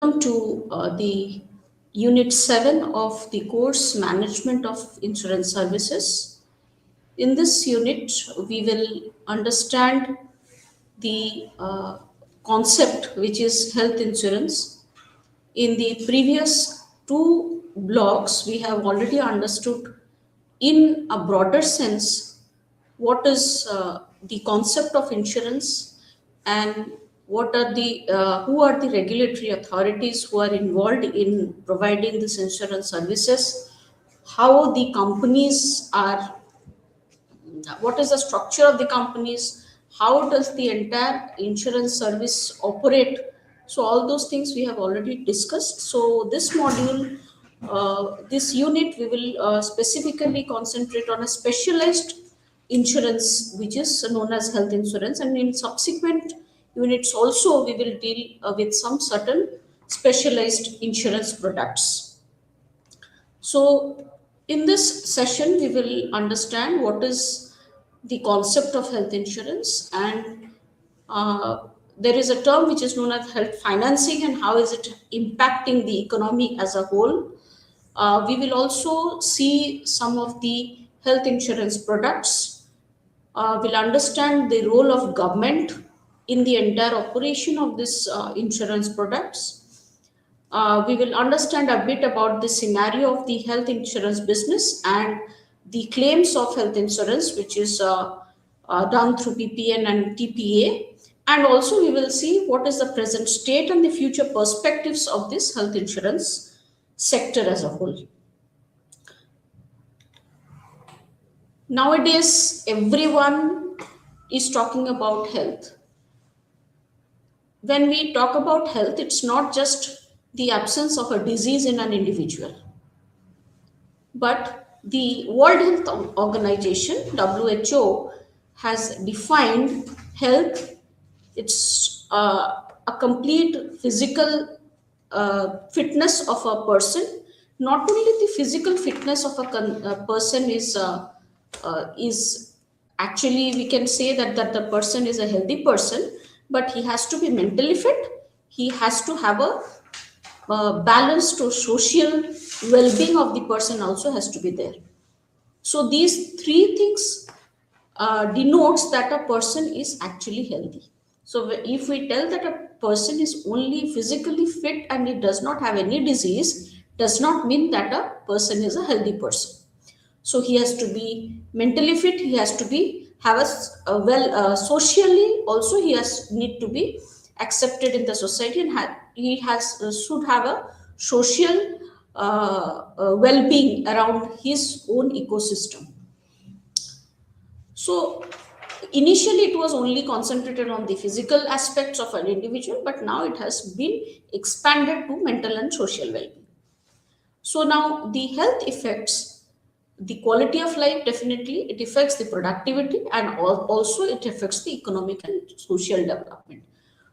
To the Unit 7 of the course Management of Insurance Services. In this unit, we will understand the concept which is health insurance. In the previous two blocks, we have already understood in a broader sense what is the concept of insurance and what are the who are the regulatory authorities who are involved in providing this insurance services, how the companies are, what is the structure of the companies, how does the entire insurance service operate. So all those things we have already discussed. So this module, this unit, we will specifically concentrate on a specialized insurance which is known as health insurance, and in subsequent units also we will deal with some certain specialized insurance products. So, in this session, we will understand what is the concept of health insurance, and there is a term which is known as health financing and how is it impacting the economy as a whole. We will also see some of the health insurance products. We'll understand the role of government in the entire operation of this insurance products. We will understand a bit about the scenario of the health insurance business and the claims of health insurance, which is done through PPN and TPA. And also, we will see what is the present state and the future perspectives of this health insurance sector as a whole. Nowadays, everyone is talking about health. When we talk about health, it's not just the absence of a disease in an individual, but the World Health Organization, WHO, has defined health. It's a complete physical fitness of a person. Not only the physical fitness of a person is actually, we can say that the person is a healthy person, but he has to be mentally fit. He has to have a balanced or social well-being of the person also has to be there. So these three things denotes that a person is actually healthy. So if we tell that a person is only physically fit and it does not have any disease, does not mean that a person is a healthy person. So he has to be mentally fit. He has to be have socially also he has need to be accepted in the society, and he has should have a social well-being around his own ecosystem. So initially it was only concentrated on the physical aspects of an individual, but now it has been expanded to mental and social well-being. So now the health affects the quality of life, definitely it affects the productivity, and also it affects the economic and social development.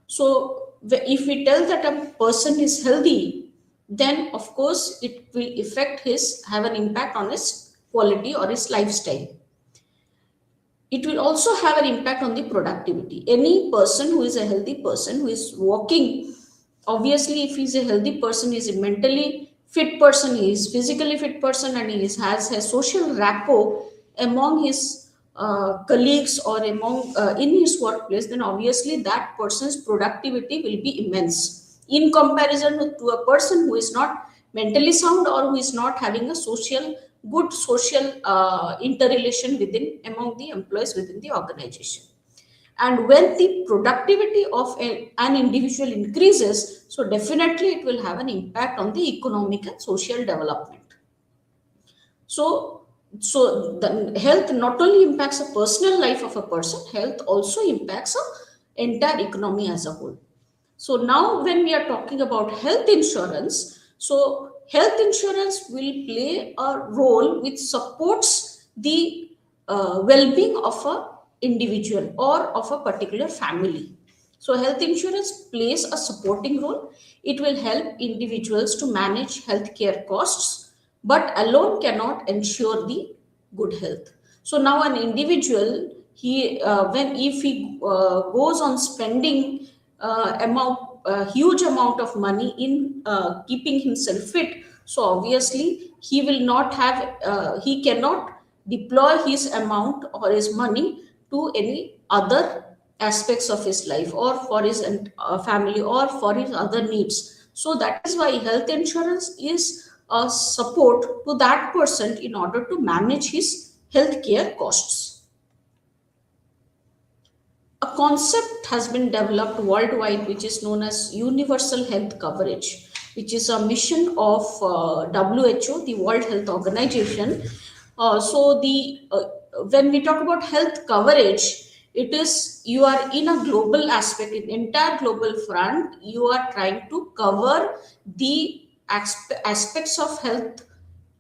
So if we tell that a person is healthy, then of course it will have an impact on his quality or his lifestyle. It will also have an impact on the productivity. Any person who is a healthy person who is working, obviously if he's a healthy person, he's a mentally fit person, he is physically fit person, and he has a social rapport among his colleagues or among in his workplace, then obviously that person's productivity will be immense in comparison to a person who is not mentally sound or who is not having a good social interrelation within among the employees within the organization. And when the productivity of an individual increases, so definitely it will have an impact on the economic and social development. So the health not only impacts a personal life of a person, health also impacts a entire economy as a whole. So now when we are talking about health insurance, so health insurance will play a role which supports the well-being of a individual or of a particular family. So health insurance plays a supporting role. It will help individuals to manage healthcare costs, but alone cannot ensure the good health. So now an individual, he when if he goes on spending amount a huge amount of money in keeping himself fit. So obviously he will not have he cannot deploy his amount or his money to any other aspects of his life, or for his family, or for his other needs. So that is why health insurance is a support to that person in order to manage his healthcare costs. A concept has been developed worldwide which is known as universal health coverage, which is a mission of WHO, the World Health Organization. So the when we talk about health coverage, it is you are in a global aspect, in entire global front. You are trying to cover the aspects of health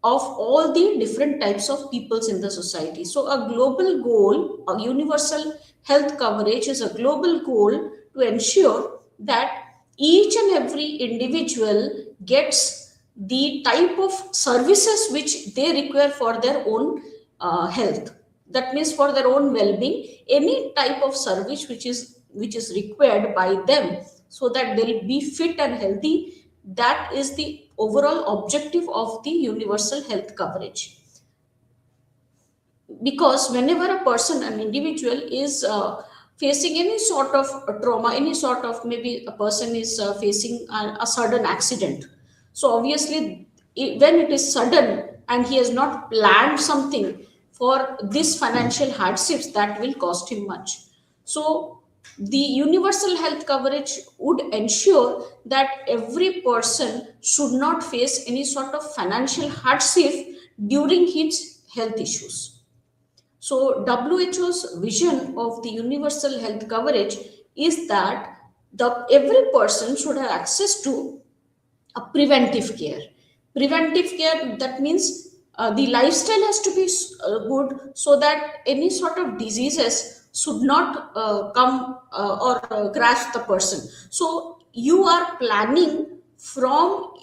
of all the different types of peoples in the society. So a global goal, a universal health coverage is a global goal to ensure that each and every individual gets the type of services which they require for their own health. That means for their own well-being, any type of service which is required by them, so that they'll be fit and healthy. That is the overall objective of the universal health coverage. Because whenever a person, an individual, is facing any sort of trauma, any sort of, maybe a person is facing a sudden accident. So obviously when it is sudden and he has not planned something for this financial hardships, that will cost him much. So the universal health coverage would ensure that every person should not face any sort of financial hardship during his health issues. So WHO's vision of the universal health coverage is that every person should have access to a preventive care. Preventive care, that means the lifestyle has to be good, so that any sort of diseases should not come or grasp the person. So you are planning from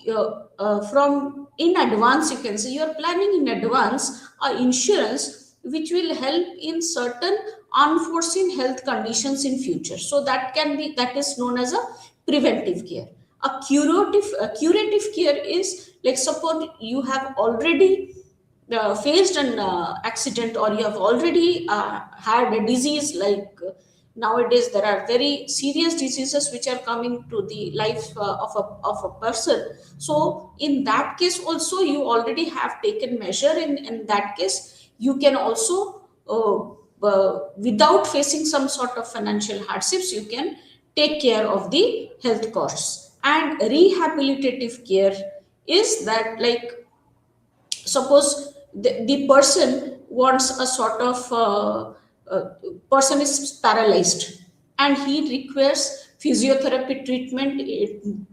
in advance, you can say you are planning in advance a insurance which will help in certain unforeseen health conditions in future. So that is known as a preventive care. A curative care is like, suppose you have already faced an accident, or you have already had a disease, like nowadays there are very serious diseases which are coming to the life of a person. So in that case also, you already have taken measure. In that case, you can also without facing some sort of financial hardships, you can take care of the health costs. And rehabilitative care is that, like, suppose the person wants a sort of person is paralyzed and he requires physiotherapy treatment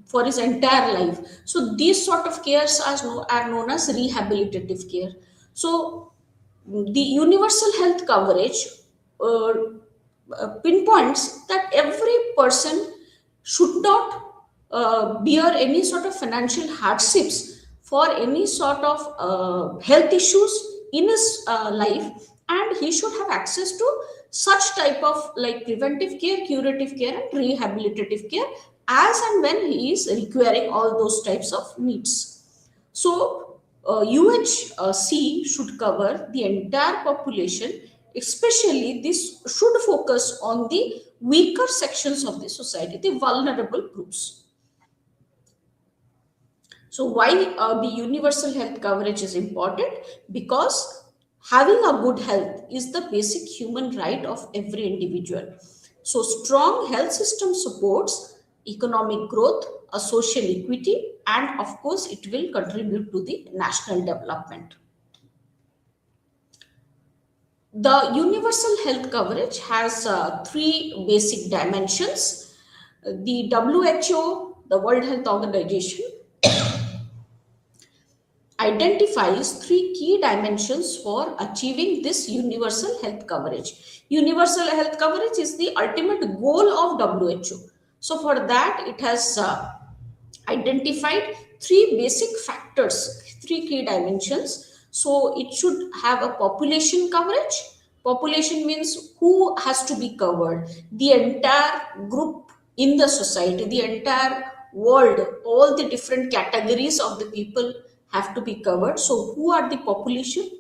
for his entire life. So these sort of cares are known as rehabilitative care. So the universal health coverage uh, pinpoints that every person should not bear any sort of financial hardships for any sort of health issues in his life, and he should have access to such type of, like, preventive care, curative care, and rehabilitative care as and when he is requiring all those types of needs. So, UHC should cover the entire population, especially this should focus on the weaker sections of the society, the vulnerable groups. So, why the universal health coverage is important? Because having a good health is the basic human right of every individual. So, strong health system supports economic growth, a social equity, and of course, it will contribute to the national development. The universal health coverage has three basic dimensions. The WHO, the World Health Organization, identifies three key dimensions for achieving this universal health coverage. Universal health coverage is the ultimate goal of WHO. So, for that, it has identified three basic factors, three key dimensions. So, it should have a population coverage. Population means who has to be covered, the entire group in the society, the entire world, all the different categories of the people have to be covered. So, who are the population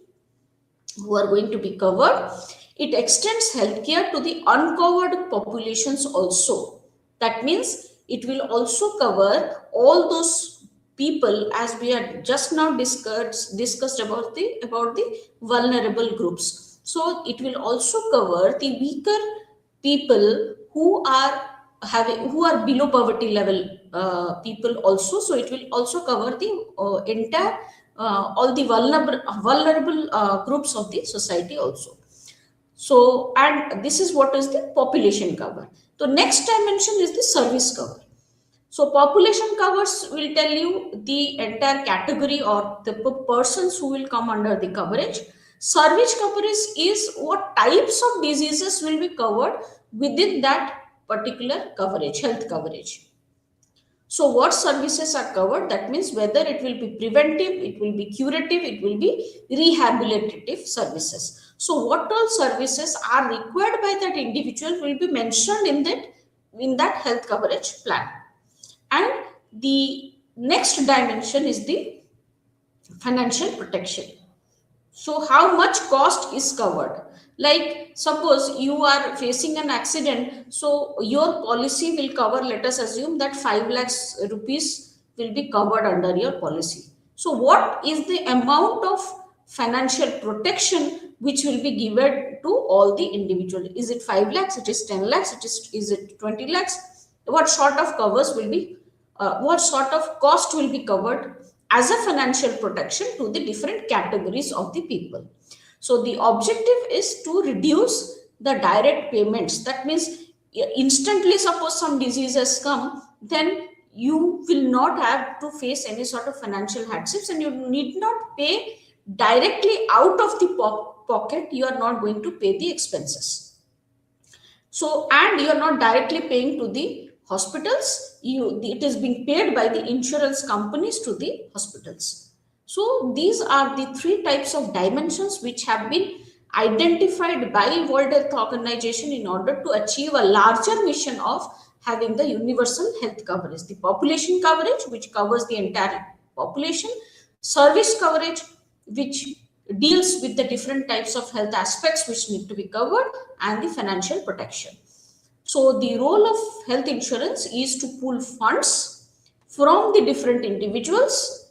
who are going to be covered? It extends healthcare to the uncovered populations also. That means it will also cover all those people, as we had just now discussed about the vulnerable groups. So it will also cover the weaker people who are below poverty level people also. So it will also cover the entire all the vulnerable groups of the society also. So, and this is what is the population cover. So next dimension is the service cover. So population covers will tell you the entire category or the persons who will come under the coverage. Service coverage is what types of diseases will be covered within that particular coverage, health coverage. So what services are covered? That means whether it will be preventive, it will be curative, it will be rehabilitative services. So what all services are required by that individual will be mentioned in that health coverage plan. And the next dimension is the financial protection. So how much cost is covered? Like suppose you are facing an accident, so your policy will cover, let us assume that 5 lakhs rupees will be covered under your policy. So what is the amount of financial protection which will be given to all the individual? Is it 5 lakhs? It is 10 lakhs? Is it 20 lakhs? What sort of covers will be, what sort of cost will be covered as a financial protection to the different categories of the people? So the objective is to reduce the direct payments. That means instantly, suppose some diseases come, then you will not have to face any sort of financial hardships, and you need not pay directly out of the pocket. You are not going to pay the expenses. So, and you are not directly paying to the hospitals, it is being paid by the insurance companies to the hospitals. So these are the three types of dimensions which have been identified by World Health Organization in order to achieve a larger mission of having the universal health coverage. The population coverage, which covers the entire population; service coverage, which deals with the different types of health aspects which need to be covered; and the financial protection. So the role of health insurance is to pool funds from the different individuals,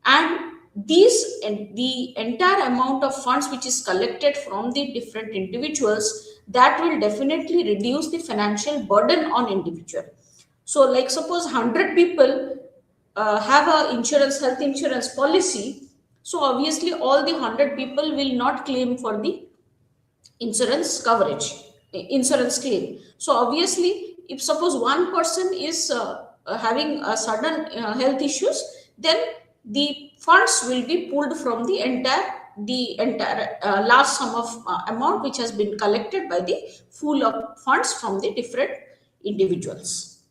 and the entire amount of funds which is collected from the different individuals, that will definitely reduce the financial burden on individual. So like suppose 100 people have a health insurance policy, so obviously all the 100 people will not claim for the insurance coverage, insurance claim. So obviously if suppose one person is having a sudden health issues, then the funds will be pulled from the entire large sum of amount which has been collected by the pool of funds from the different individuals.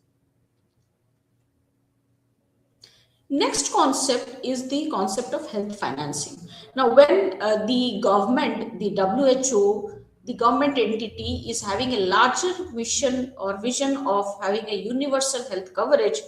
Next concept is the concept of health financing. Now, when the government, the WHO, the government entity is having a larger mission or vision of having a universal health coverage,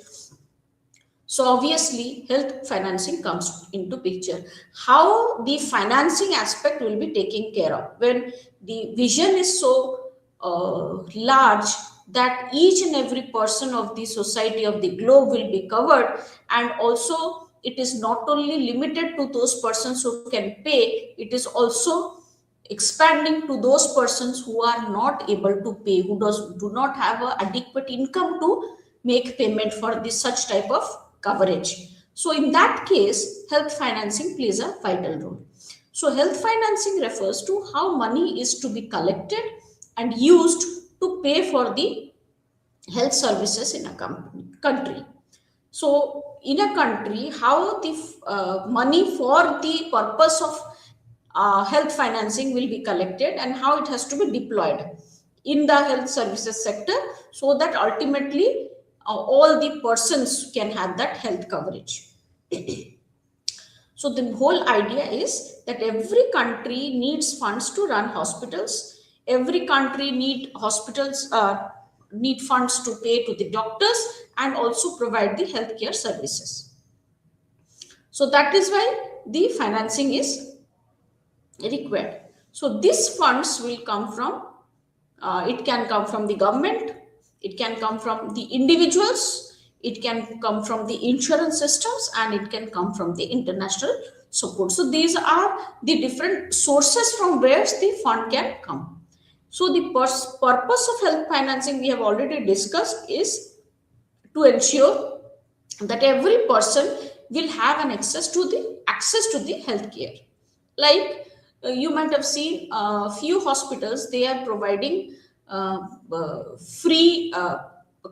so obviously health financing comes into picture. How the financing aspect will be taken care of when the vision is so large that each and every person of the society of the globe will be covered, and also it is not only limited to those persons who can pay, it is also expanding to those persons who are not able to pay, who do not have a adequate income to make payment for this such type of coverage. So in that case health financing plays a vital role. So health financing refers to how money is to be collected and used to pay for the health services in a country. So in a country, how the money for the purpose of health financing will be collected and how it has to be deployed in the health services sector, so that ultimately all the persons can have that health coverage. So the whole idea is that every country needs funds to run hospitals. Every country need hospitals. need funds to pay to the doctors and also provide the healthcare services. So that is why the financing is required. So these funds will come from, it can come from the government, it can come from the individuals, it can come from the insurance systems, and it can come from the international support. So these are the different sources from where the fund can come. So the purpose of health financing we have already discussed is to ensure that every person will have an access to the healthcare. Like you might have seen a few hospitals, they are providing free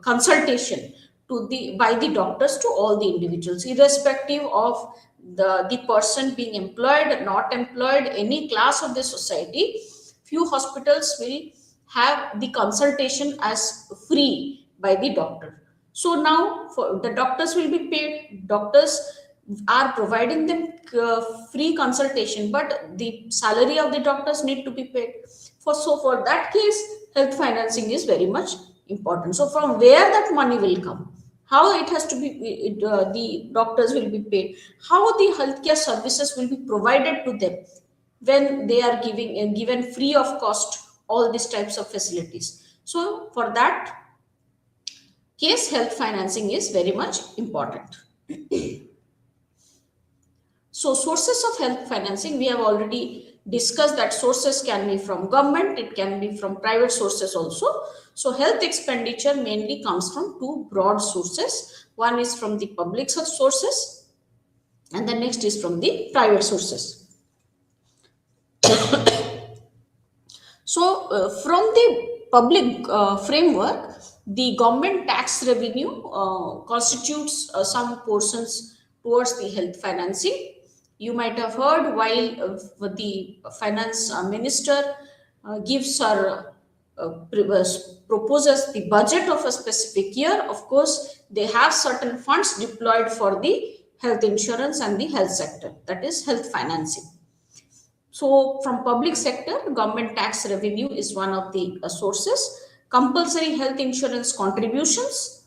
consultation to the by the doctors to all the individuals, irrespective of the person being employed or not employed, any class of the society. Few hospitals will have the consultation as free by the doctor. So now for the doctors will be paid. Doctors are providing them free consultation, but the salary of the doctors need to be paid. For that case, health financing is very much important. So from where that money will come, how it has to be, the doctors will be paid, how the healthcare services will be provided to them when they are given free of cost all these types of facilities. So for that case, health financing is very much important. So sources of health financing, we have already discussed that sources can be from government, it can be from private sources also. So health expenditure mainly comes from two broad sources. One is from the public sources and the next is from the private sources. So from the public framework, the government tax revenue constitutes some portions towards the health financing. You might have heard while the finance minister gives her proposes the budget of a specific year. Of course, they have certain funds deployed for the health insurance and the health sector, that is health financing. So from public sector, government tax revenue is one of the sources. Compulsory health insurance contributions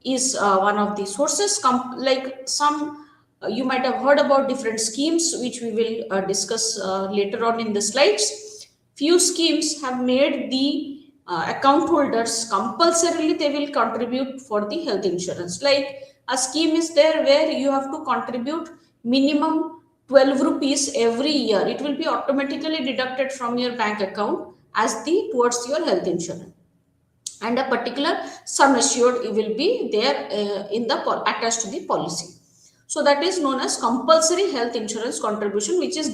is one of the sources. Like some, you might have heard about different schemes, which we will discuss later on in the slides. Few schemes have made the account holders compulsorily they will contribute for the health insurance. Like a scheme is there where you have to contribute minimum 12 rupees every year. It will be automatically deducted from your bank account as the towards your health insurance, and a particular sum assured will be there in the attached to the policy. So that is known as compulsory health insurance contribution, which is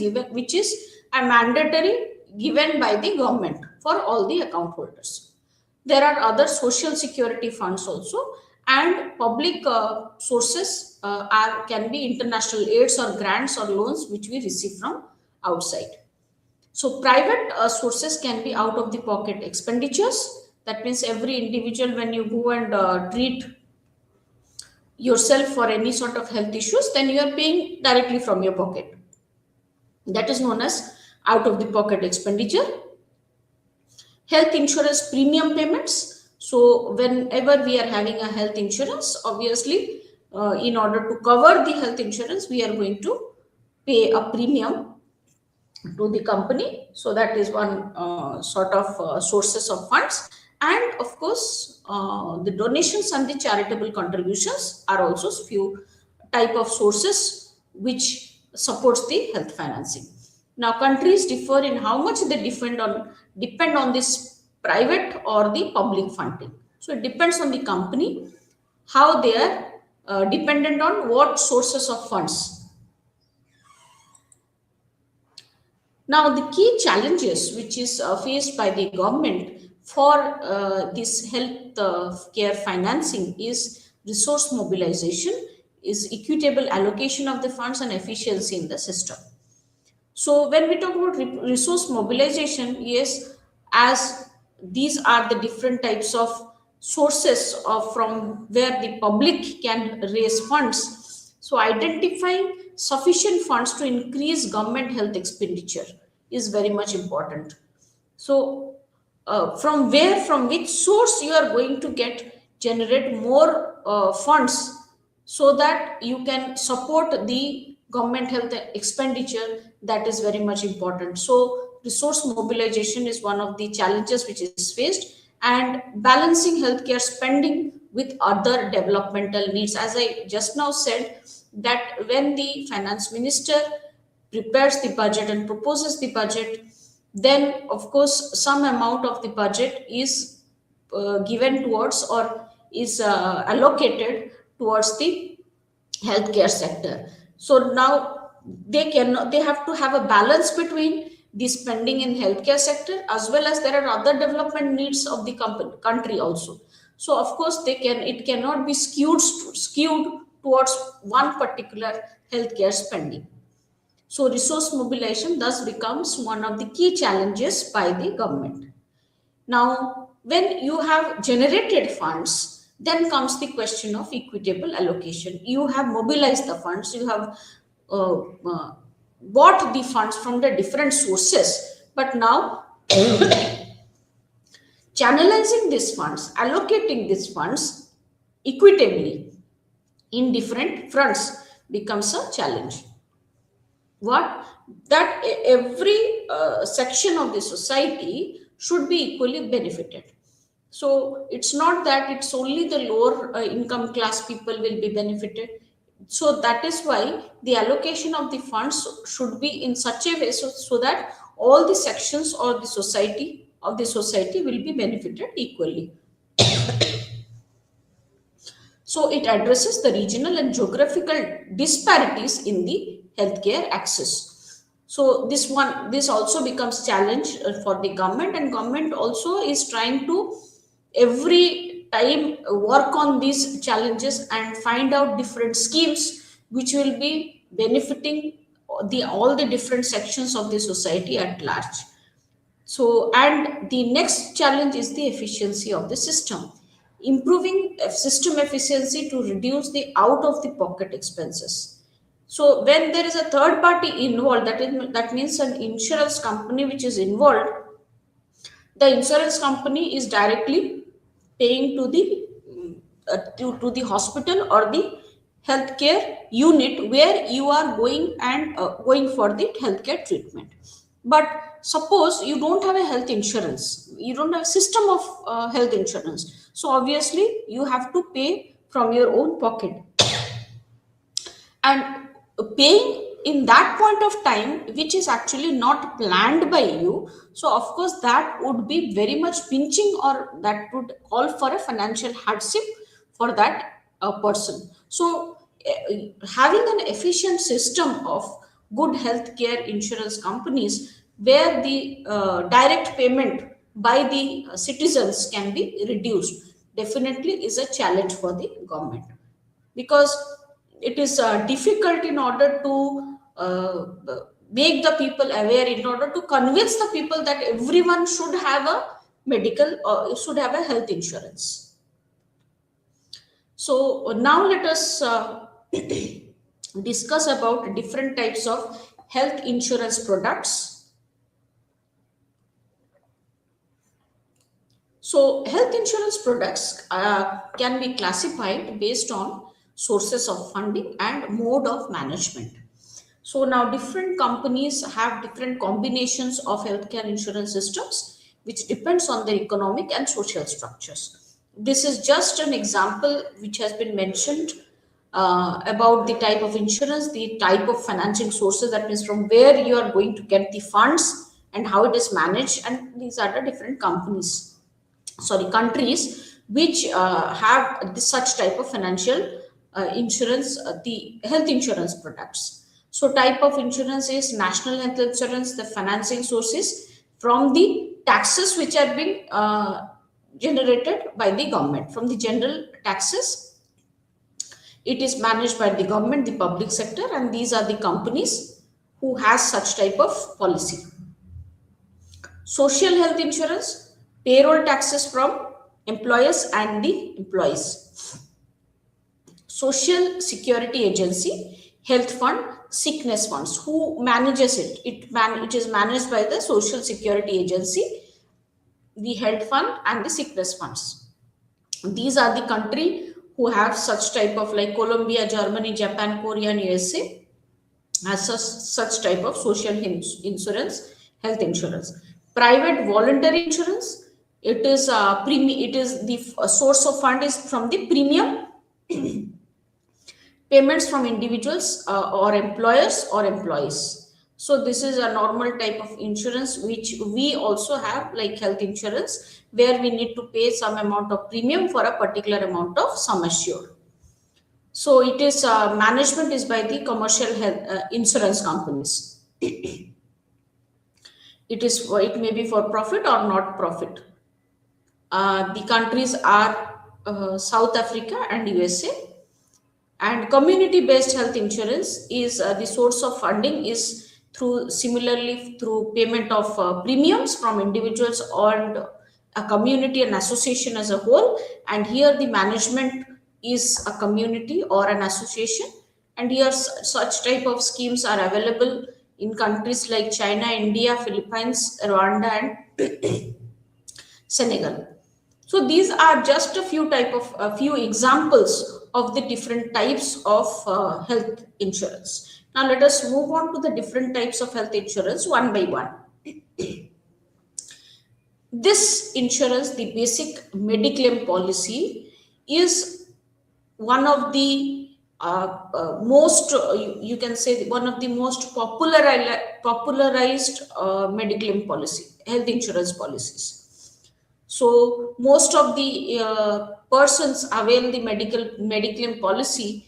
a mandatory given by the government for all the account holders. There are other social security funds also, and public sources can be international aids or grants or loans which we receive from outside. So private sources can be out of the pocket expenditures. That means every individual, when you go and treat yourself for any sort of health issues, then you are paying directly from your pocket. That is known as out of the pocket expenditure. Health insurance premium payments. So whenever we are having a health insurance, obviously, in order to cover the health insurance, we are going to pay a premium to the company. So that is one sort of sources of funds. And of course, the donations and the charitable contributions are also few type of sources which supports the health financing. Now countries differ in how much they depend on this private or the public funding. So it depends on the company how they are dependent on what sources of funds. Now, the key challenges which is faced by the government for this health care financing is resource mobilization, is equitable allocation of the funds, and efficiency in the system. So when we talk about resource mobilization, yes, as these are the different types of sources of from where the public can raise funds. So identifying sufficient funds to increase government health expenditure is very much important. So from which source you are going to generate more funds, so that you can support the government health expenditure. That is very much important. So resource mobilization is one of the challenges which is faced, and balancing healthcare spending with other developmental needs. As I just now said, that when the finance minister prepares the budget and proposes the budget, then of course some amount of the budget is given towards, or is allocated towards the healthcare sector. So now they have to have a balance between the spending in healthcare sector, as well as there are other development needs of the country also. So of course it cannot be skewed towards one particular healthcare spending. So resource mobilization thus becomes one of the key challenges by the government. Now, when you have generated funds, then comes the question of equitable allocation. You have mobilized the funds, you have uh, uh, bought the funds from the different sources, but now channelizing these funds, allocating these funds equitably in different fronts becomes a challenge. What? That every section of the society should be equally benefited. So it's not that it's only the lower income class people will be benefited. So that is why the allocation of the funds should be in such a way, so that all the sections or the society will be benefited equally. So it addresses the regional and geographical disparities in the healthcare access. So this also becomes challenge for the government, and government also is trying to every time work on these challenges and find out different schemes which will be benefiting the all the different sections of the society at large. So, and the next challenge is the efficiency of the system. Improving system efficiency to reduce the out of the pocket expenses. So, when there is a third party involved, that means an insurance company which is involved, the insurance company is directly paying to to the hospital or the healthcare unit where you are going and going for the healthcare treatment. But suppose you don't have a health insurance, you don't have a system of health insurance, so obviously you have to pay from your own pocket, and paying in that point of time which is actually not planned by you. So of course that would be very much pinching, or that would call for a financial hardship for that person. So having an efficient system of good healthcare insurance companies where the direct payment by the citizens can be reduced definitely is a challenge for the government, because it is difficult in order to make the people aware, in order to convince the people that everyone should have a medical or should have a health insurance. So now let us discuss about different types of health insurance products. So health insurance products can be classified based on sources of funding and mode of management. So now different companies have different combinations of healthcare insurance systems, which depends on their economic and social structures. This is just an example which has been mentioned about the type of insurance, the type of financing sources, that means from where you are going to get the funds and how it is managed. And these are the different countries which have such type of financial insurance, the health insurance products. So type of insurance is national health insurance. The financing sources from the taxes which are being generated by the government, from the general taxes. It is managed by the government, the public sector, and these are the companies who has such type of policy. Social health insurance, payroll taxes from employers and the employees. Social security agency, health fund, sickness funds. Who manages it? It is managed by the social security agency. the health fund and the sickness funds. These are the country who have such type of, like Colombia, Germany, Japan, Korea, and USA has such type of social insurance, health insurance. Private voluntary insurance, it is it is the source of fund is from the premium payments from individuals or employers or employees. So this is a normal type of insurance which we also have, like health insurance, where we need to pay some amount of premium for a particular amount of sum assured. So it is management is by the commercial health insurance companies. It may be for profit or not profit. The countries are South Africa and USA. And community based health insurance is the source of funding is through, similarly through payment of premiums from individuals and a community and association as a whole. And here the management is a community or an association, and here such type of schemes are available in countries like China, India, Philippines, Rwanda, and Senegal. So these are just a few examples of the different types of health insurance. Now let us move on to the different types of health insurance one by one. This insurance, the basic mediclaim policy, is one of the most you can say one of the most popularized mediclaim policy, health insurance policies. So most of the persons avail the mediclaim policy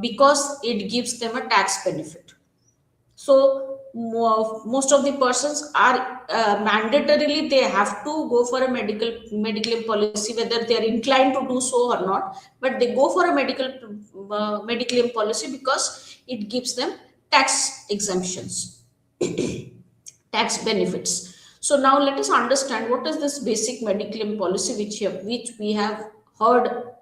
because it gives them a tax benefit. So most of the persons are mandatorily they have to go for a medical policy, whether they are inclined to do so or not. But they go for a medical policy because it gives them tax exemptions, tax benefits. So now let us understand what is this basic medical policy which we have heard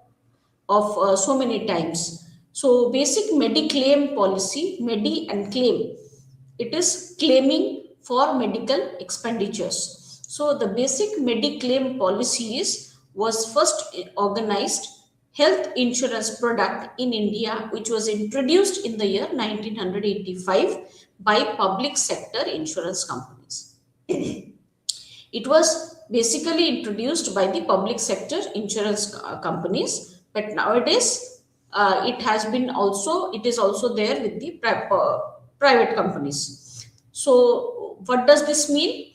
of so many times. So basic mediclaim policy, medi and claim, it is claiming for medical expenditures. So the basic mediclaim policy was first organized health insurance product in India, which was introduced in the year 1985 by public sector insurance companies. It was basically introduced by the public sector insurance companies, but nowadays it is also there with the private companies. So what does this mean?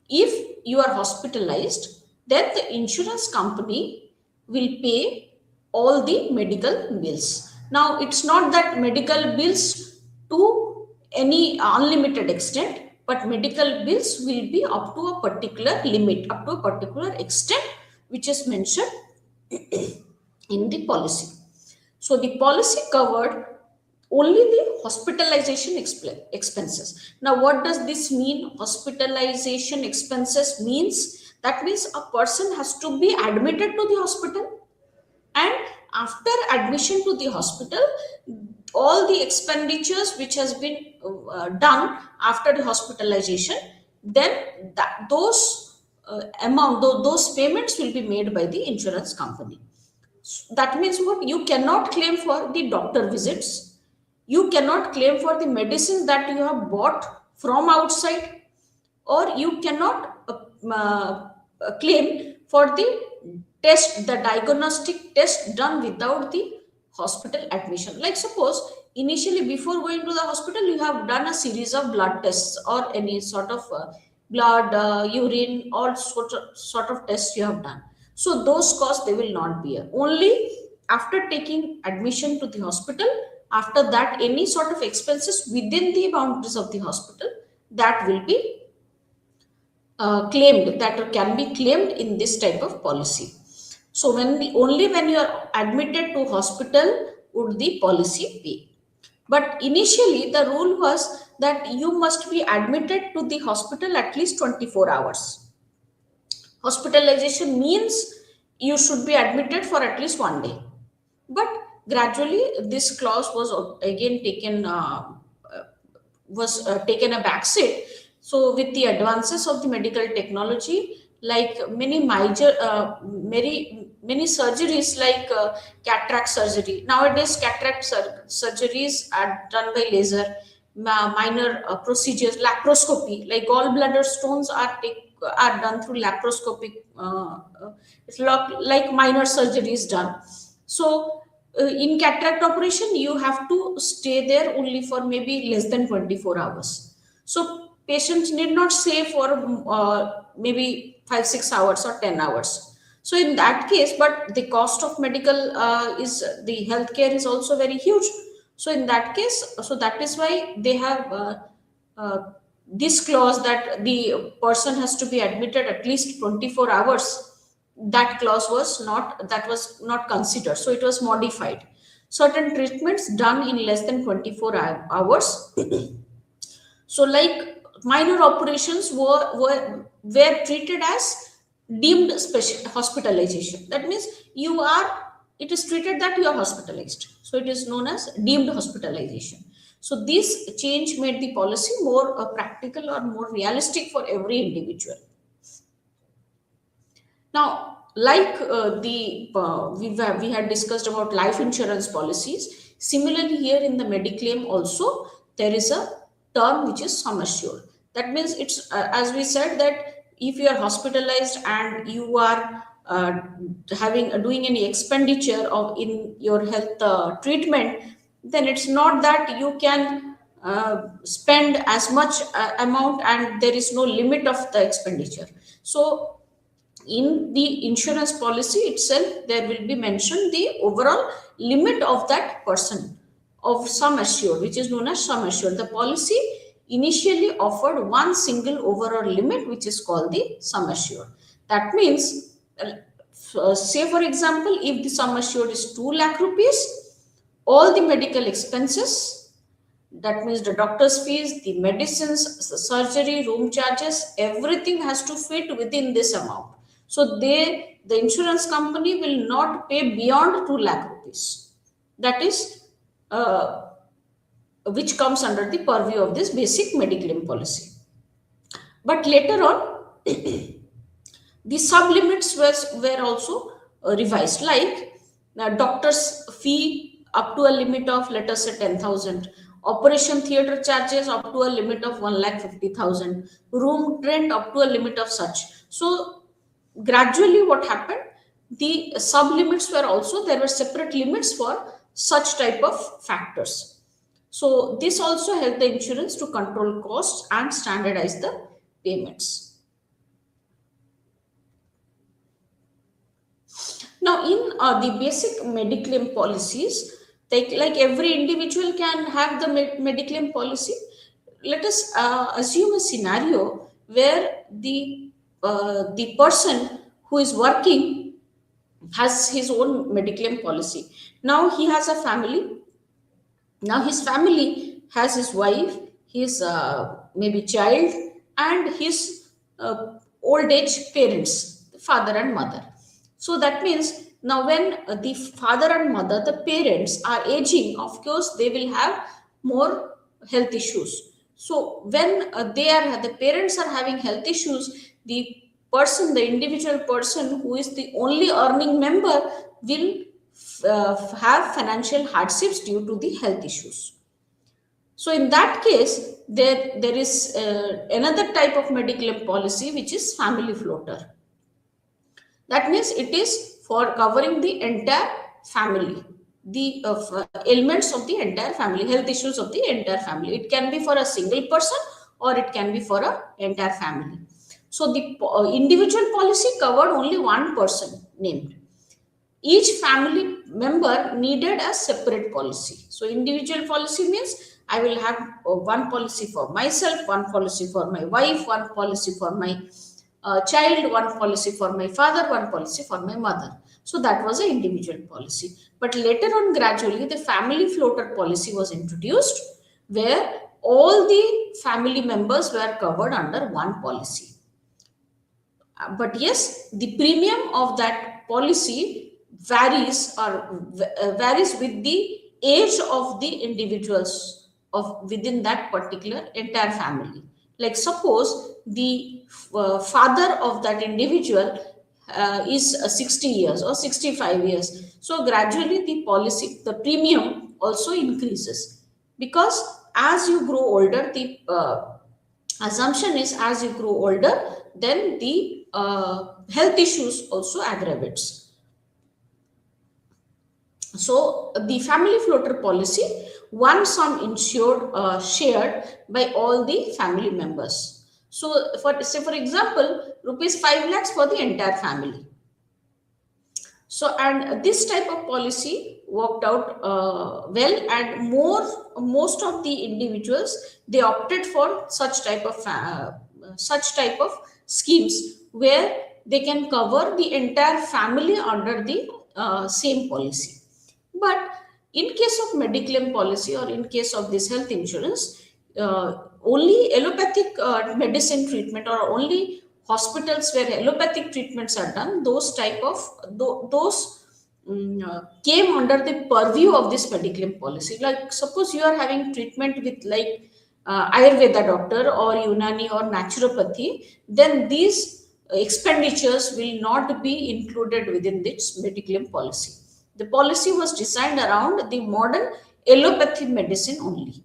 If you are hospitalized, then the insurance company will pay all the medical bills. Now it's not that medical bills to any unlimited extent, but medical bills will be up to a particular limit, up to a particular extent, which is mentioned in the policy. So the policy covered only the hospitalization expenses. Now what does this mean? Hospitalization expenses means, that means a person has to be admitted to the hospital, and after admission to the hospital, all the expenditures which has been done after the hospitalization, then those those payments will be made by the insurance company. That means what? You cannot claim for the doctor visits, you cannot claim for the medicines that you have bought from outside, or you cannot claim for the diagnostic test done without the hospital admission. Like suppose initially before going to the hospital, you have done a series of blood tests or any sort of blood, urine, all sort of tests you have done. So those costs they will not bear. Only after taking admission to the hospital, after that any sort of expenses within the boundaries of the hospital, that will be claimed, that can be claimed in this type of policy. So only when you are admitted to hospital would the policy pay. But initially the rule was that you must be admitted to the hospital at least 24 hours. Hospitalization means you should be admitted for at least one day. But gradually this clause was again taken a backseat. So with the advances of the medical technology, like many surgeries like cataract surgery. Nowadays, surgeries are done by laser. Minor procedures, laparoscopy, like gallbladder stones are done through laparoscopic. It's like minor surgeries done. So in cataract operation, you have to stay there only for maybe less than 24 hours. So patients need not stay for maybe 5 6 hours or 10 hours. So in that case, but the cost of medical is the healthcare is also very huge. So in that case, so that is why they have uh, this clause that the person has to be admitted at least 24 hours. That clause was not considered, so it was modified. Certain treatments done in less than 24 hours. So like minor operations were treated as deemed special hospitalization. That means you are it is treated that you are hospitalized, so it is known as deemed hospitalization. So this change made the policy more practical or more realistic for every individual. Now, like we had discussed about life insurance policies, similarly here in the Mediclaim also there is a term which is sum assured. That means it's as we said that if you are hospitalized and you are having doing any expenditure of in your health treatment, then it's not that you can spend as much amount and there is no limit of the expenditure. So in the insurance policy itself there will be mentioned the overall limit of that person of sum assured, which is known as sum assured. The policy initially offered one single overall limit which is called the sum assured. That means say for example, if the sum assured is 2 lakh rupees, all the medical expenses, that means the doctor's fees, the medicines, the surgery, room charges, everything has to fit within this amount. So the insurance company will not pay beyond 2 lakh rupees. That is which comes under the purview of this basic Mediclaim policy. But later on, the sublimits were also revised, like doctor's fee up to a limit of, let us say, 10,000, operation theatre charges up to a limit of 1,50,000, room rent up to a limit of such. So gradually what happened, the sublimits were also, there were separate limits for such type of factors. So this also helped the insurance to control costs and standardize the payments. Now, in the basic Mediclaim policies, like every individual can have the Mediclaim policy. Let us assume a scenario where the person who is working has his own Mediclaim policy. Now he has a family. Now his family has his wife, his maybe child, and his old age parents, father and mother. So that means now when the father and mother, the parents are aging, of course they will have more health issues. So when the parents are having health issues, the individual person who is the only earning member will have financial hardships due to the health issues. So in that case, there is another type of medical policy which is family floater. That means it is for covering the entire family, the ailments of the entire family, health issues of the entire family. It can be for a single person or it can be for a entire family. So the individual policy covered only one person named. Each family member needed a separate policy. So individual policy means I will have one policy for myself, one policy for my wife, one policy for my child, one policy for my father, one policy for my mother. So that was an individual policy. But later on, gradually, the family floater policy was introduced where all the family members were covered under one policy. But yes, the premium of that policy varies with the age of the individuals of within that particular entire family. Like suppose the father of that individual is 60 years or 65 years. So gradually the premium also increases, because as you grow older, the assumption is as you grow older, then the health issues also aggravates. So the family floater policy, one sum insured shared by all the family members. So for example, rupees 5 lakhs for the entire family. So, and this type of policy worked out well, and most of the individuals, they opted for such type of schemes where they can cover the entire family under the same policy. But in case of mediclaim policy, or in case of this health insurance, only allopathic medicine treatment, or only hospitals where allopathic treatments are done, those type of those came under the purview of this mediclaim policy. Like suppose you are having treatment with like Ayurveda doctor or Unani or naturopathy, then these expenditures will not be included within this mediclaim policy. The policy was designed around the modern allopathy medicine only.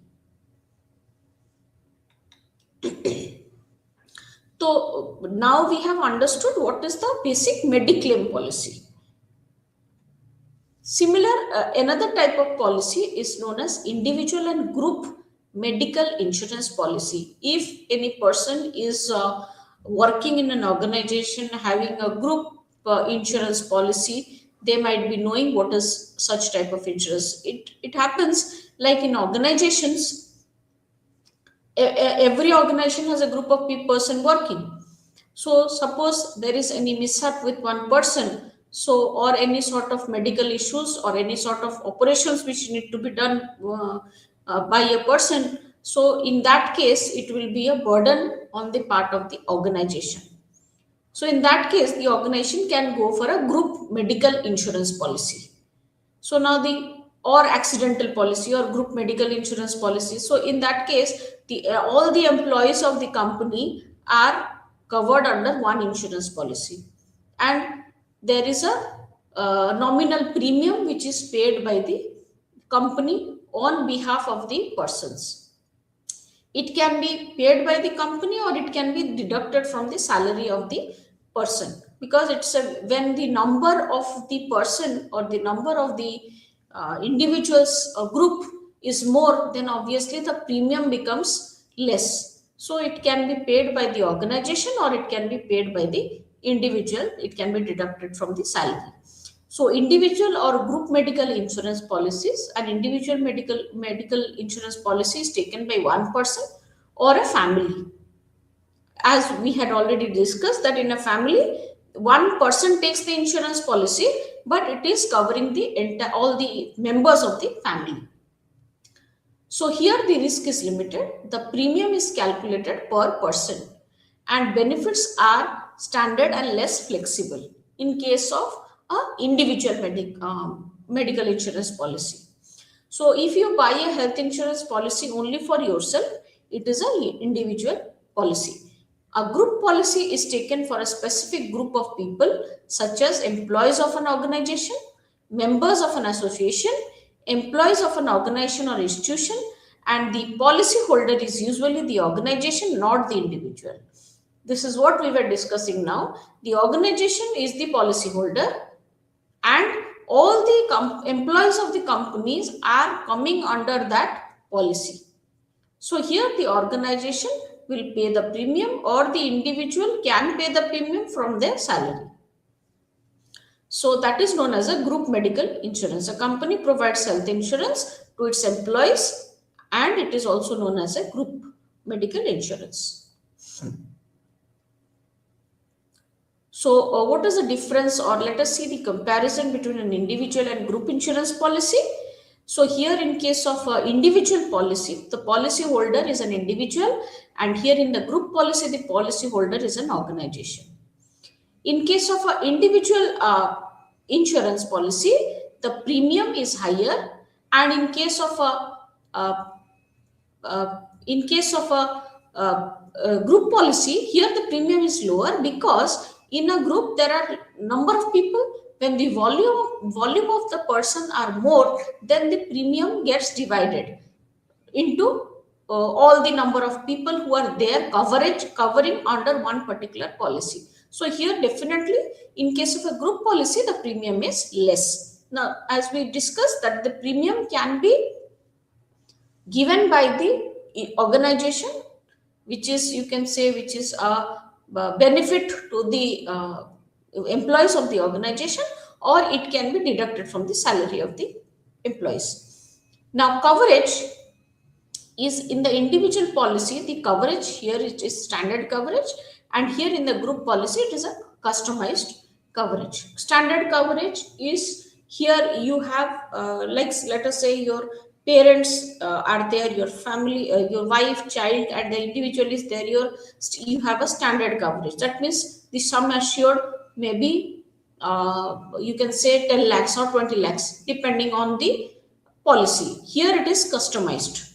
So now we have understood what is the basic mediclaim policy. Similar, another type of policy is known as individual and group medical insurance policy. If any person is working in an organization having a group insurance policy, they might be knowing what is such type of insurance. It happens like in organizations, every organization has a group of person working. So suppose there is any mishap with one person, so or any sort of medical issues or any sort of operations which need to be done by a person, so in that case it will be a burden on the part of the organization. So in that case the organization can go for a group medical insurance policy. So now the or accidental policy or group medical insurance policy. So in that case, the all the employees of the company are covered under one insurance policy, and there is a nominal premium which is paid by the company on behalf of the persons. It can be paid by the company or it can be deducted from the salary of the person, because it's a when the number of the person or the number of the individuals group is more, then obviously the premium becomes less. So it can be paid by the organization or it can be paid by the individual. It can be deducted from the salary. So individual or group medical insurance policies, an individual medical insurance policy is taken by one person or a family. As we had already discussed that in a family, one person takes the insurance policy, but it is covering the entire all the members of the family. So here the risk is limited. The premium is calculated per person, and benefits are standard and less flexible in case of a individual medical insurance policy. So if you buy a health insurance policy only for yourself, it is an individual policy. A group policy is taken for a specific group of people, such as employees of an organization, members of an association, employees of an organization or institution, and the policy holder is usually the organization, not the individual. This is what we were discussing now. The organization is the policy holder, and all the employees of the companies are coming under that policy. So here the organization will pay the premium or the individual can pay the premium from their salary. So that is known as a group medical insurance. A company provides health insurance to its employees, and it is also known as a group medical insurance. So what is the difference, or let us see the comparison between an individual and group insurance policy. So here in case of individual policy, the policy holder is an individual, and here in the group policy, the policy holder is an organization. In case of an individual insurance policy, the premium is higher, and in case of a group policy, here the premium is lower because in a group there are number of people. When the volume of the person are more, then the premium gets divided into all the number of people who are there covering under one particular policy. So here definitely in case of a group policy the premium is less. Now as we discussed that the premium can be given by the organization, which is you can say which is a benefit to the employees of the organization, or it can be deducted from the salary of the employees. Now coverage is in the individual policy, the coverage here it is standard coverage, and here in the group policy it is a customized coverage. Standard coverage is here you have like let us say your parents are there, your family, your wife, child, and the individual is there, you have a standard coverage. That means the sum assured may be you can say 10 lakhs or 20 lakhs depending on the policy. Here it is customized.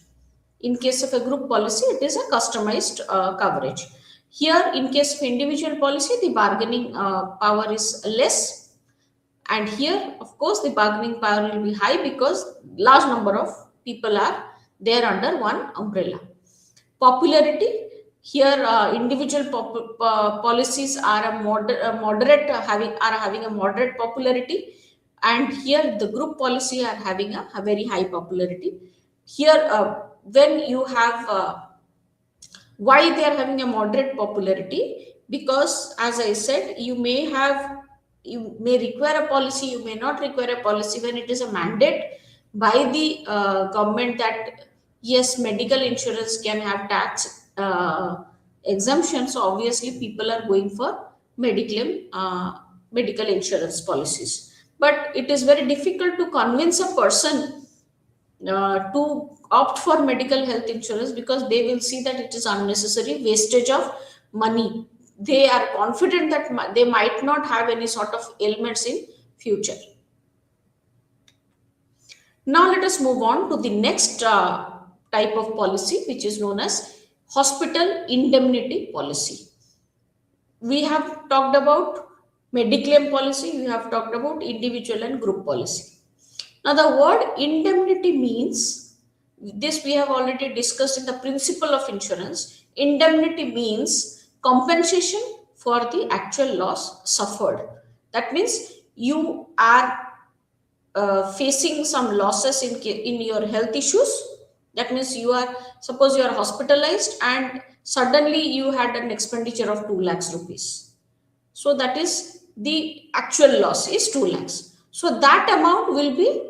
In case of a group policy, it is a customized coverage. Here, in case of individual policy, the bargaining power is less. And here, of course, the bargaining power will be high because large number of people are there under one umbrella. Popularity, here individual policies are a moderate having a moderate popularity, and here the group policy are having a very high popularity. Here when you have why they are having a moderate popularity, because as I said you may require a policy, you may not require a policy. When it is a mandate by the government that yes, medical insurance can have tax exemption, so obviously people are going for medical insurance policies. But it is very difficult to convince a person to opt for medical health insurance, because they will see that it is unnecessary wastage of money. They are confident that they might not have any sort of ailments in future. Now let us move on to the next type of policy, which is known as hospital indemnity policy. We have talked about Mediclaim policy, we have talked about individual and group policy. Now, the word indemnity means, this we have already discussed in the principle of insurance. Indemnity means compensation for the actual loss suffered. That means you are facing some losses in your health issues. That means suppose you are hospitalized and suddenly you had an expenditure of 2 lakhs rupees. So that is the actual loss is 2 lakhs. So that amount will be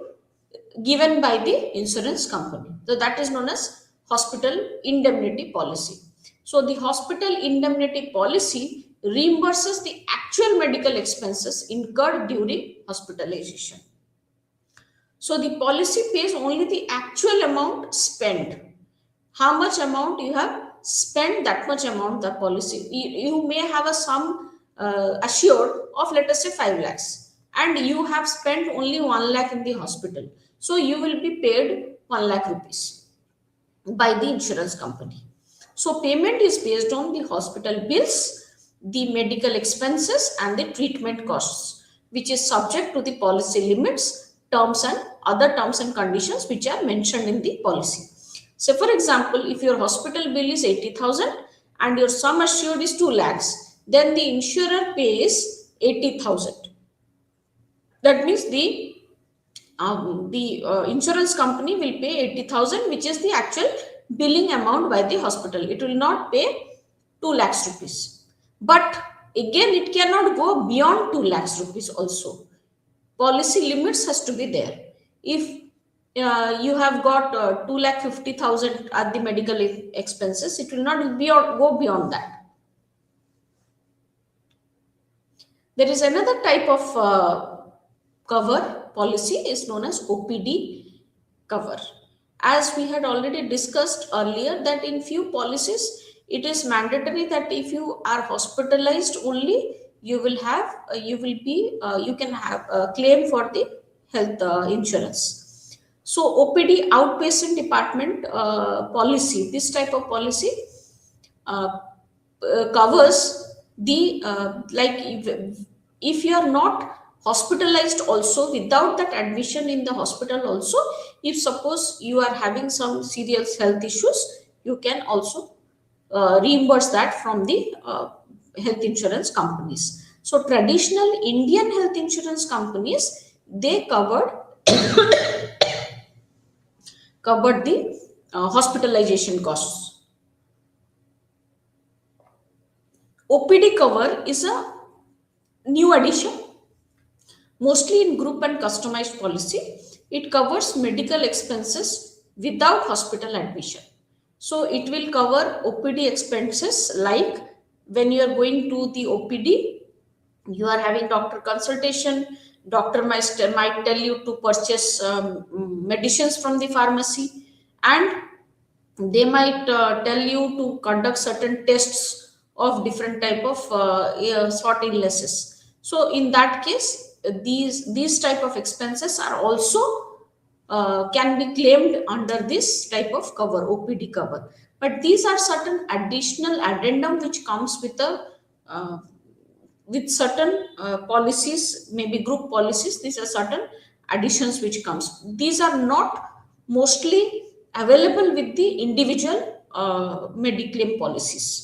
given by the insurance company. So that is known as hospital indemnity policy. So the hospital indemnity policy reimburses the actual medical expenses incurred during hospitalization. So the policy pays only the actual amount spent. How much amount you have spent, that much amount the policy. You may have a sum assured of let us say 5 lakhs and you have spent only 1 lakh in the hospital. So you will be paid 1 lakh rupees by the insurance company. So payment is based on the hospital bills, the medical expenses and the treatment costs, which is subject to the policy limits, terms and other terms and conditions which are mentioned in the policy. So for example, if your hospital bill is 80,000 and your sum assured is 2 lakhs, then the insurer pays 80,000. That means the insurance company will pay 80,000, which is the actual billing amount by the hospital. It will not pay 2 lakhs rupees. But again, it cannot go beyond 2 lakhs rupees also. Policy limits has to be there. If you have got 2,50,000 at the medical expenses, it will not go beyond that. There is another type of cover policy is known as OPD cover. As we had already discussed earlier that in few policies, it is mandatory that if you are hospitalized only, you can have a claim for the health insurance. So OPD outpatient department policy, this type of policy, uh, covers the if you are not hospitalized also, without that admission in the hospital also, if suppose you are having some serious health issues, you can also reimburse that from the health insurance companies. So traditional Indian health insurance companies, they covered the hospitalization costs. OPD cover is a new addition, mostly in group and customized policy. It covers medical expenses without hospital admission. So it will cover OPD expenses, like when you are going to the OPD, you are having doctor consultation, doctor might tell you to purchase medicines from the pharmacy, and they might tell you to conduct certain tests of different type of sort illnesses. So in that case, these type of expenses are also can be claimed under this type of cover, OPD cover. But these are certain additional addendum which comes uh, with certain policies, maybe group policies. These are certain additions which comes. These are not mostly available with the individual mediclaim policies.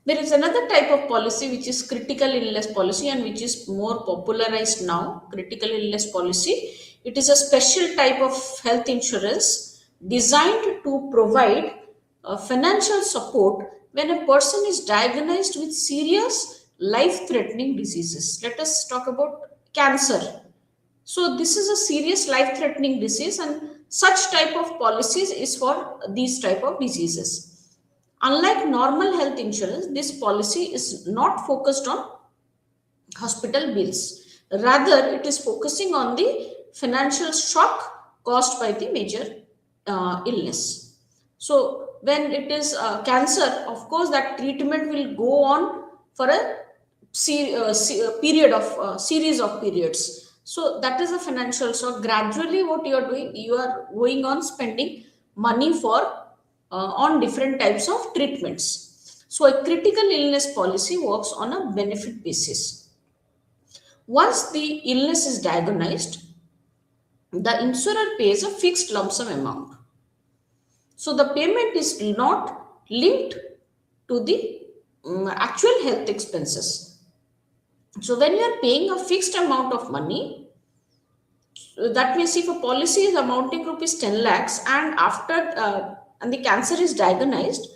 There is another type of policy which is critical illness policy, and which is more popularized now. Critical illness policy, it is a special type of health insurance designed to provide financial support when a person is diagnosed with serious life threatening diseases. Let us talk about cancer. So this is a serious life threatening disease, and such type of policies is for these type of diseases. Unlike normal health insurance, this policy is not focused on hospital bills. Rather, it is focusing on the financial shock caused by the major illness. So, when it is cancer, of course, that treatment will go on for a period of series of periods. So, that is a financial shock. Gradually, what you are doing, you are going on spending money for on different types of treatments. So, a critical illness policy works on a benefit basis. Once the illness is diagnosed, the insurer pays a fixed lump sum amount. So the payment is not linked to the actual health expenses. So when you are paying a fixed amount of money, that means if a policy is amounting rupees 10 lakhs, and after and the cancer is diagnosed,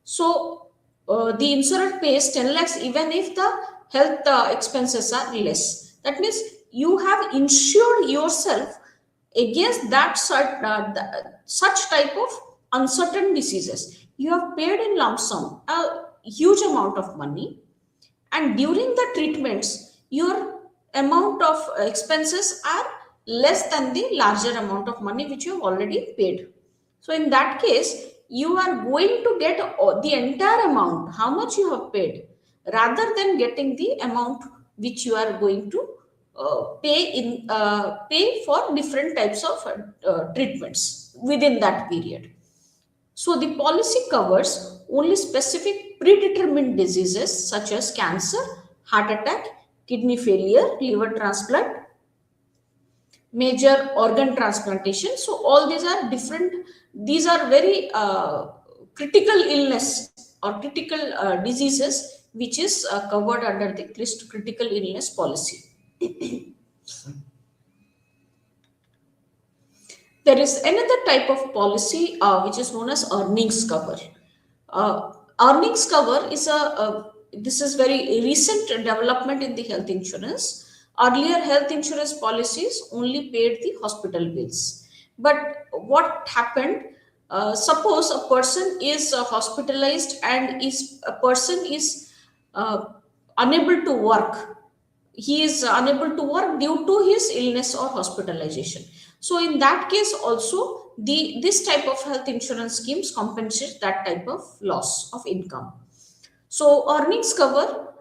so the insurer pays 10 lakhs even if the health expenses are less. That means you have insured yourself against such type of uncertain diseases. You have paid in lump sum a huge amount of money, and during the treatments your amount of expenses are less than the larger amount of money which you have already paid. So in that case, you are going to get the entire amount how much you have paid, rather than getting the amount which you are going to pay for different types of treatments within that period. So the policy covers only specific predetermined diseases such as cancer, heart attack, kidney failure, liver transplant, major organ transplantation. So all these are different. These are very critical illness or critical diseases which is covered under the critical illness policy. There is another type of policy which is known as earnings cover. Earnings cover is this is very recent development in the health insurance. Earlier health insurance policies only paid the hospital bills. But what happened? Suppose a person is hospitalized, and is a person is uh, unable to work. He is unable to work due to his illness or hospitalization. So in that case also, this type of health insurance schemes compensate that type of loss of income. So earnings cover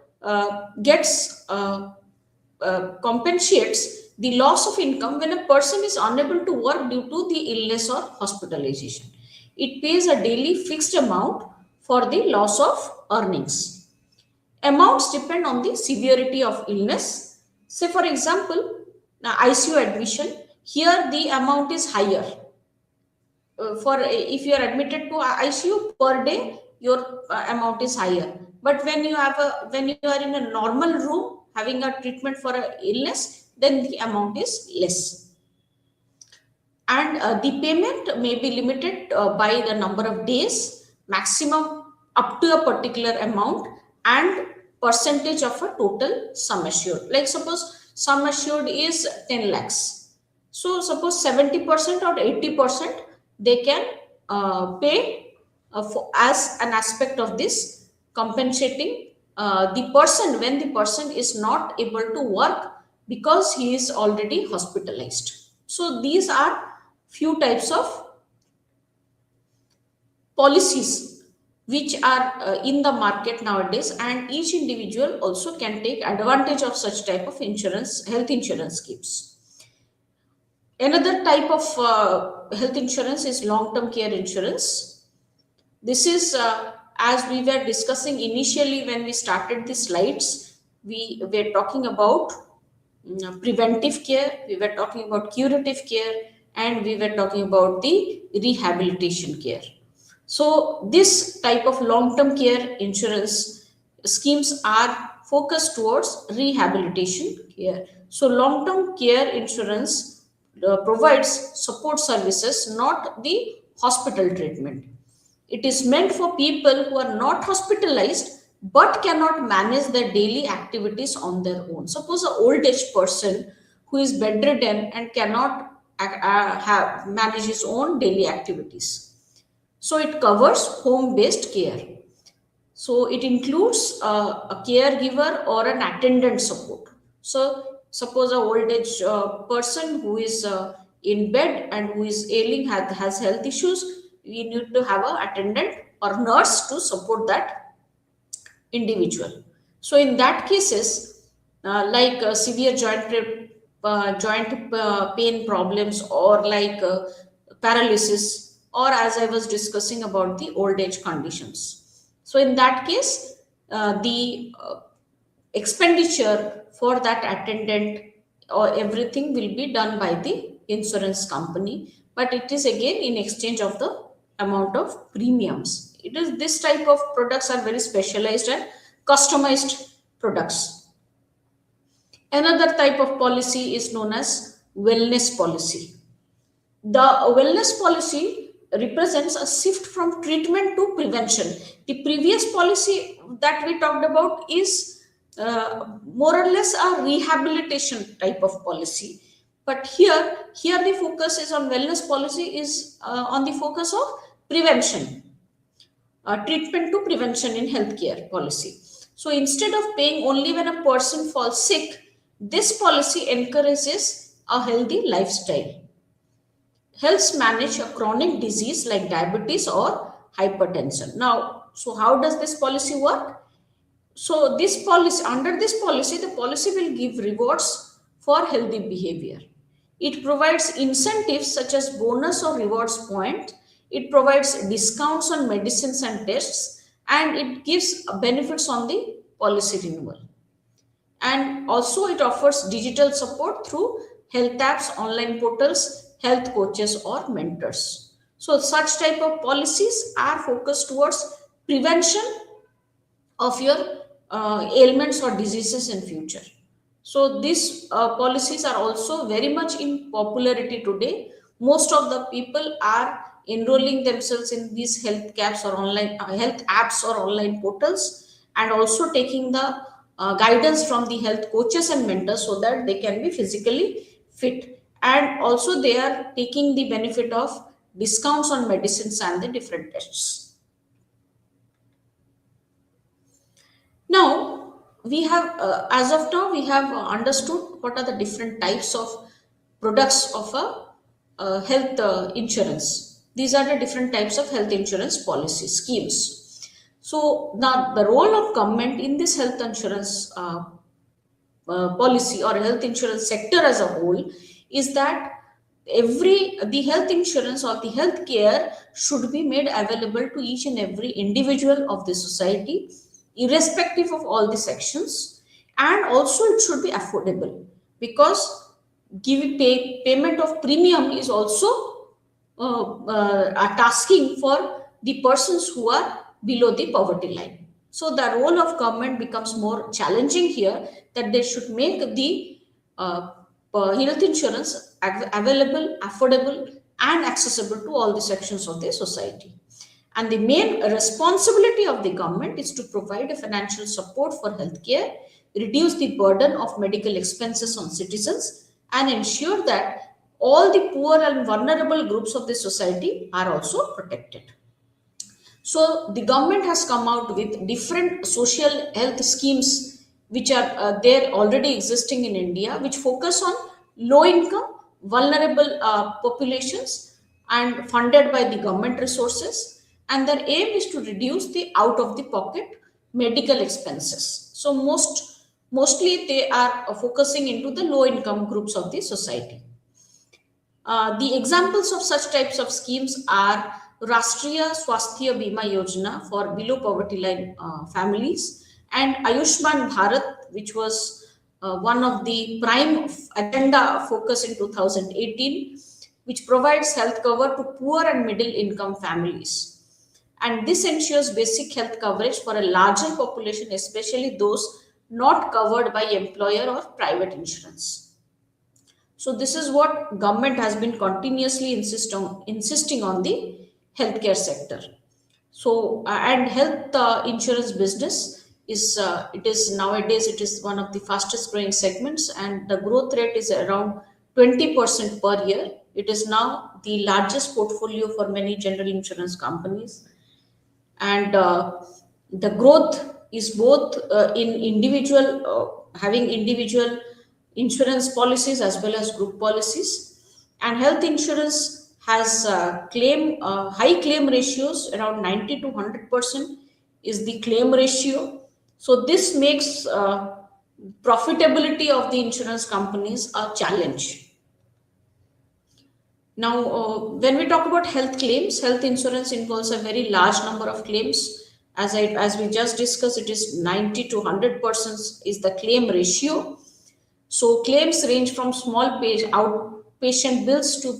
gets compensates the loss of income when a person is unable to work due to the illness or hospitalization. It pays a daily fixed amount for the loss of earnings. Amounts depend on the severity of illness. Say, for example, ICU admission, here the amount is higher. For if you are admitted to ICU per day, your amount is higher. But when you are in a normal room having a treatment for a illness, then the amount is less. And the payment may be limited by the number of days, maximum up to a particular amount, and percentage of a total sum assured. Like suppose sum assured is 10 lakhs. So suppose 70% or 80% they can pay as an aspect of this, compensating the person when the person is not able to work because he is already hospitalized. So these are few types of policies which are in the market nowadays, and each individual also can take advantage of such type of insurance, health insurance schemes. Another type of health insurance is long term care insurance. This is as we were discussing initially when we started the slides, we were talking about preventive care, we were talking about curative care, and we were talking about the rehabilitation care. So this type of long term care insurance schemes are focused towards rehabilitation care. So long term care insurance provides support services, not the hospital treatment. It is meant for people who are not hospitalized but cannot manage their daily activities on their own. Suppose an old age person who is bedridden and cannot manage his own daily activities. So it covers home based care. So it includes a caregiver or an attendant support. So suppose a old age person who is in bed and who is ailing, has health issues, we need to have an attendant or nurse to support that individual. So in that cases, like severe joint pain problems, or like paralysis, or as I was discussing about the old age conditions. So in that case, the expenditure for that attendant or everything will be done by the insurance company, but it is again in exchange of the amount of premiums. It is this type of products are very specialized and customized products. Another type of policy is known as wellness policy. The wellness policy represents a shift from treatment to prevention. The previous policy that we talked about is more or less a rehabilitation type of policy. But here the focus is on wellness policy is on the focus of prevention, treatment to prevention in healthcare policy. So instead of paying only when a person falls sick, this policy encourages a healthy lifestyle, helps manage a chronic disease like diabetes or hypertension. Now, so how does this policy work? So this policy, under this policy, the policy will give rewards for healthy behavior. It provides incentives such as bonus or rewards point. It provides discounts on medicines and tests, and it gives benefits on the policy renewal. And also it offers digital support through health apps, online portals, health coaches or mentors. So such type of policies are focused towards prevention of your ailments or diseases in future. So these policies are also very much in popularity today. Most of the people are enrolling themselves in these health apps or online health apps or online portals, and also taking the guidance from the health coaches and mentors so that they can be physically fit. And also they are taking the benefit of discounts on medicines and the different tests. Now, we have, as of now, we have understood what are the different types of products of a health insurance. These are the different types of health insurance policy schemes. So now the role of government in this health insurance policy or health insurance sector as a whole is that the health insurance or the health care should be made available to each and every individual of the society, irrespective of all the sections, and also it should be affordable, because payment of premium is also are tasking for the persons who are below the poverty line. So the role of government becomes more challenging here, that they should make the uh, health insurance available, affordable, and accessible to all the sections of the society. And the main responsibility of the government is to provide a financial support for healthcare, reduce the burden of medical expenses on citizens, and ensure that all the poor and vulnerable groups of the society are also protected. So the government has come out with different social health schemes which are there already existing in India, which focus on low income, vulnerable populations, and funded by the government resources. And their aim is to reduce the out of the pocket medical expenses. So mostly they are focusing into the low income groups of the society. The examples of such types of schemes are Rashtriya Swasthya Bima Yojana for below poverty line families, and Ayushman Bharat, which was one of the prime agenda focus in 2018, which provides health cover to poor and middle income families. And this ensures basic health coverage for a larger population, especially those not covered by employer or private insurance. So this is what government has been continuously insisting on the healthcare sector. So and health insurance business is it is nowadays it is one of the fastest growing segments, and the growth rate is around 20% per year. It is now the largest portfolio for many general insurance companies, and the growth is both in individual having individual insurance policies as well as group policies. And health insurance has high claim ratios, around 90 to 100% is the claim ratio. So this makes profitability of the insurance companies a challenge. Now, when we talk about health claims, health insurance involves a very large number of claims. As we just discussed, it is 90 to 100% is the claim ratio. So claims range from outpatient bills to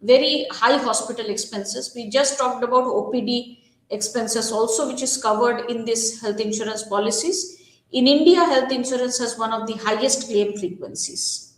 very high hospital expenses. We just talked about OPD expenses also, which is covered in this health insurance policies. In India, health insurance has one of the highest claim frequencies.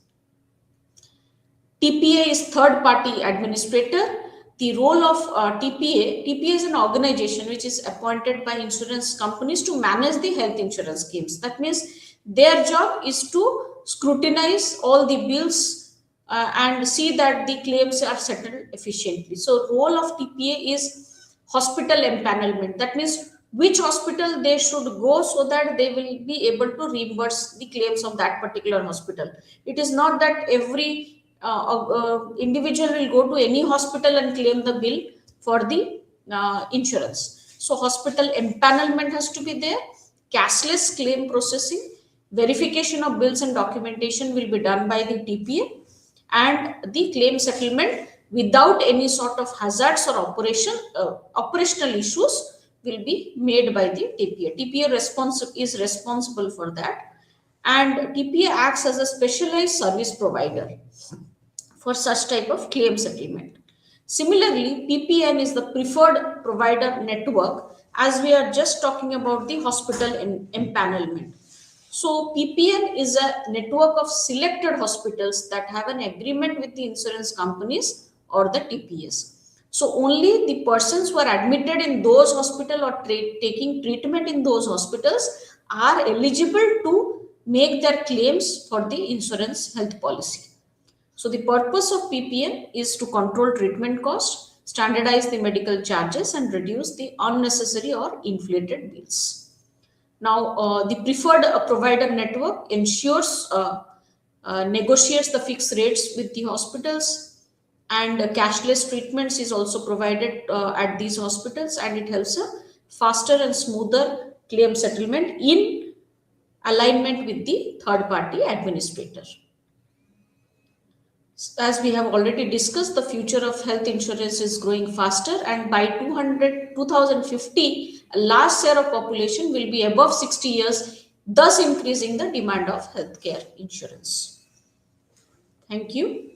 TPA is third party administrator. The role of TPA is an organization which is appointed by insurance companies to manage the health insurance schemes. That means their job is to scrutinize all the bills and see that the claims are settled efficiently. So role of TPA is hospital empanelment. That means which hospital they should go so that they will be able to reimburse the claims of that particular hospital. It is not that every individual will go to any hospital and claim the bill for the insurance. So hospital empanelment has to be there, cashless claim processing, verification of bills and documentation will be done by the TPA, and the claim settlement without any sort of hazards or operational issues will be made by the TPA. TPA is responsible for that, and TPA acts as a specialized service provider for such type of claim settlement. Similarly, PPN is the preferred provider network, as we are just talking about the hospital empanelment. So PPN is a network of selected hospitals that have an agreement with the insurance companies or the TPS. So only the persons who are admitted in those hospitals or taking treatment in those hospitals are eligible to make their claims for the insurance health policy. So the purpose of PPN is to control treatment costs, standardize the medical charges, and reduce the unnecessary or inflated bills. Now, the preferred provider network negotiates the fixed rates with the hospitals, and cashless treatments is also provided at these hospitals, and it helps a faster and smoother claim settlement in alignment with the third party administrator. As we have already discussed, the future of health insurance is growing faster, and by 2050, a large share of population will be above 60 years, thus increasing the demand of healthcare insurance. Thank you.